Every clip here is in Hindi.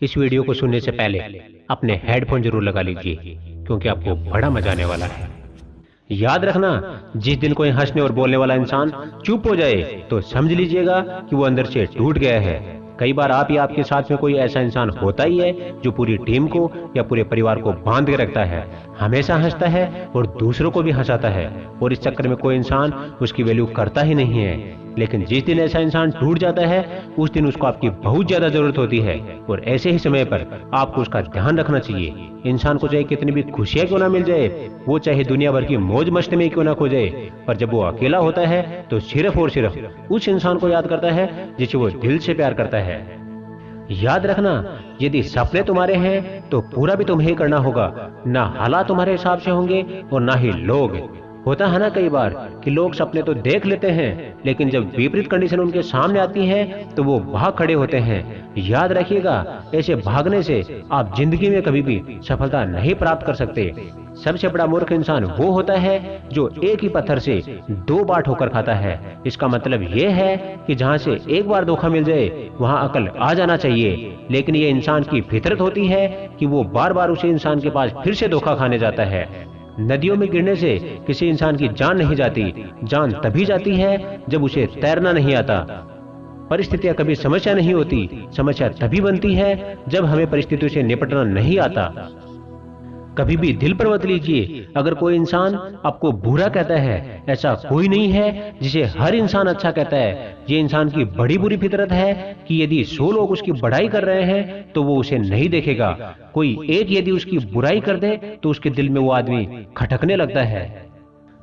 इस वीडियो को सुनने से पहले अपने हेडफोन जरूर लगा लीजिए क्योंकि आपको बड़ा मजा आने वाला है। याद रखना, जिस दिन कोई हंसने और बोलने वाला इंसान चुप हो जाए तो समझ लीजिएगा कि वो अंदर से टूट गया है। कई बार आप या आपके साथ में कोई ऐसा इंसान होता ही है जो पूरी टीम को या पूरे परिवार को बांध के रखता है, हमेशा हंसता है और दूसरों को भी हंसाता है, और इस चक्कर में कोई इंसान उसकी वैल्यू करता ही नहीं है। लेकिन जिस दिन ऐसा इंसान टूट जाता है उस दिन उसको आपकी बहुत ज्यादा जरूरत होती है, और ऐसे ही समय पर आपको उसका ध्यान रखना चाहिए। इंसान को चाहे कितनी भी खुशियां क्यों ना मिल जाए, वो चाहे दुनिया भर की मौज मस्ती में क्यों ना खो जाए, पर जब वो अकेला होता है तो सिर्फ और सिर्फ उस इंसान को याद करता है जिसे वो दिल से प्यार करता है। याद रखना, यदि सपने तुम्हारे हैं तो पूरा भी तुम्हें करना होगा, ना हालात तुम्हारे हिसाब से होंगे और ना ही लोग। होता है ना कई बार कि लोग सपने तो देख लेते हैं लेकिन जब विपरीत कंडीशन उनके सामने आती है तो वो भाग खड़े होते हैं। याद रखिएगा, ऐसे भागने से आप जिंदगी में कभी भी सफलता नहीं प्राप्त कर सकते। सबसे बड़ा मूर्ख इंसान वो होता है जो एक ही पत्थर से दो बार ठोकर खाता है। इसका मतलब ये है कि जहाँ से एक बार धोखा मिल जाए वहाँ अकल आ जाना चाहिए, लेकिन ये इंसान की फितरत होती है कि वो बार बार उसी इंसान के पास फिर से धोखा खाने जाता है। नदियों में गिरने से किसी इंसान की जान नहीं जाती, जान तभी जाती है जब उसे तैरना नहीं आता। परिस्थितियां कभी समस्या नहीं होती, समस्या तभी बनती है जब हमें परिस्थितियों से निपटना नहीं आता। कभी भी दिल पर मत लीजिए अगर कोई इंसान आपको बुरा कहता है, ऐसा कोई नहीं है जिसे हर इंसान अच्छा कहता है। ये इंसान की बड़ी बुरी फितरत है कि यदि 100 लोग उसकी बढ़ाई कर रहे हैं तो वो उसे नहीं देखेगा। कोई एक यदि उसकी बुराई कर दे तो उसके दिल में वो आदमी खटकने लगता है।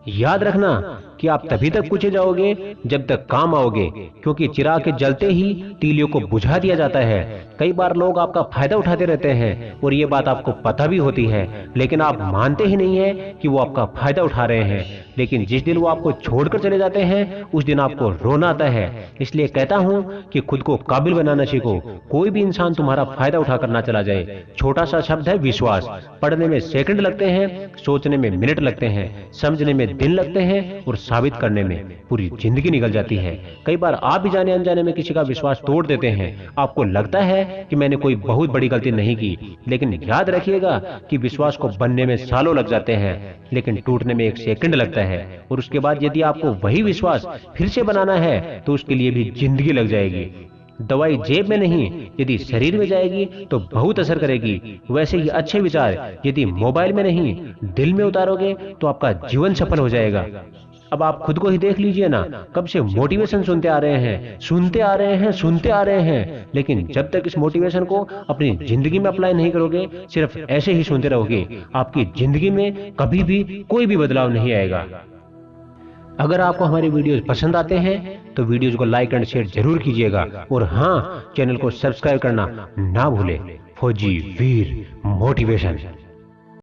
याद रखना कि आप तभी तक पूछे जाओगे जब तक काम आओगे, क्योंकि चिराग के जलते ही तीलियों को बुझा दिया जाता है। कई बार लोग आपका फायदा उठाते रहते हैं और ये बात आपको पता भी होती है, लेकिन आप मानते ही नहीं है कि वो आपका फायदा उठा रहे हैं। लेकिन जिस दिन वो आपको छोड़कर चले जाते हैं उस दिन आपको रोना आता है। इसलिए कहता हूं कि खुद को काबिल बनाना सीखो। कोई भी इंसान तुम्हारा फायदा उठाकर ना चला जाए। छोटा सा शब्द है विश्वास। पढ़ने में सेकंड लगते हैं, सोचने में मिनट लगते हैं, समझने में दिन लगते हैं और साबित करने में पूरी जिंदगी निकल जाती है। कई बार आप भी जाने अनजाने में किसी का विश्वास तोड़ देते हैं। आपको लगता है कि मैंने कोई बहुत बड़ी गलती नहीं की, लेकिन याद रखिएगा कि विश्वास को बनने में सालों लग जाते हैं लेकिन टूटने में एक सेकंड लगता है। और उसके बाद यदि आपको वही विश्वास फिर से बनाना है तो उसके लिए भी जिंदगी लग जाएगी। दवाई जेब में नहीं, यदि शरीर में जाएगी तो बहुत असर करेगी। वैसे ही अच्छे विचार यदि मोबाइल में नहीं दिल में उतारोगे तो आपका जीवन सफल हो जाएगा। अब आप खुद को ही देख लीजिए ना, कब से मोटिवेशन सुनते आ रहे हैं, सुनते आ रहे हैं, लेकिन जब तक इस मोटिवेशन को अपनी जिंदगी में अप्लाई नहीं करोगे, सिर्फ ऐसे ही सुनते रहोगे, आपकी जिंदगी में कभी भी कोई भी बदलाव नहीं आएगा। अगर आपको हमारे वीडियोस पसंद आते हैं तो वीडियोस को लाइक एंड शेयर जरूर कीजिएगा, और हाँ, चैनल को सब्सक्राइब करना ना भूलें। फौजी वीर मोटिवेशन।